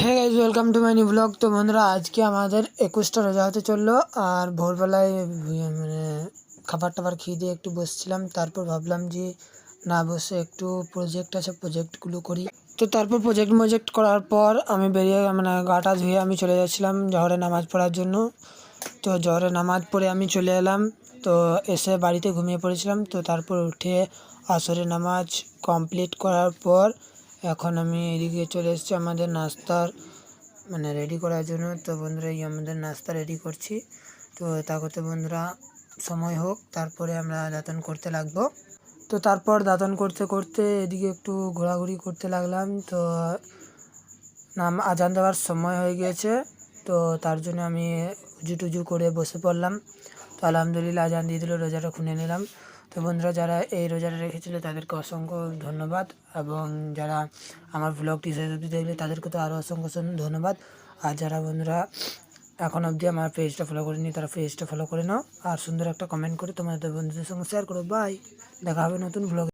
Hey guys, welcome to my new blog. তো বন্ধুরা, আজকে আমাদের 21টা রোজা হতে চললো। আর ভোরবেলায় মানে খাবার টাবার খেয়ে দিয়ে একটু বসছিলাম। তারপর ভাবলাম যে না বসে একটু প্রজেক্ট আছে, প্রজেক্টগুলো করি। তো তারপর প্রজেক্ট করার পর আমি বেরিয়ে গাটা ধুয়ে আমি চলে যাচ্ছিলাম জহরে নামাজ পড়ার জন্য। তো জহরে নামাজ পড়ে আমি চলে এলাম। তো এসে বাড়িতে ঘুমিয়ে পড়েছিলাম। তো তারপর উঠে আসরের নামাজ কমপ্লিট করার পর এখন আমি এদিকে চলে এসেছি আমাদের নাস্তার রেডি করার জন্য। তো বন্ধুরা, এই আমাদের নাস্তা রেডি করছি। তো তা করতে বন্ধুরা সময় হোক, তারপরে আমরা দাঁতন করতে লাগবো। তো তারপর দাঁতন করতে করতে এদিকে একটু ঘোরাঘুরি করতে লাগলাম। তো আজান দেওয়ার সময় হয়ে গিয়েছে। তো তার জন্য আমি উজু টুজু করে বসে পড়লাম। তো আলহামদুলিল্লাহ আজান দিয়ে দিল, রোজাটা খুলে নিলাম। তো বন্ধুরা, যারা এই রোজাটা রেখেছিল তাদেরকে অসংখ্য ধন্যবাদ, এবং যারা আমার ব্লগটি শেষ অবধি দেখলে তাদেরকে তো আরও অসংখ্য ধন্যবাদ। আর যারা বন্ধুরা এখন অবধি আমার পেজটা ফলো করেনি, তারা পেজটা ফলো করে নাও, আর সুন্দর একটা কমেন্ট করে তোমাদের বন্ধুদের সঙ্গে শেয়ার করো। বাই, দেখা হবে নতুন ব্লগ।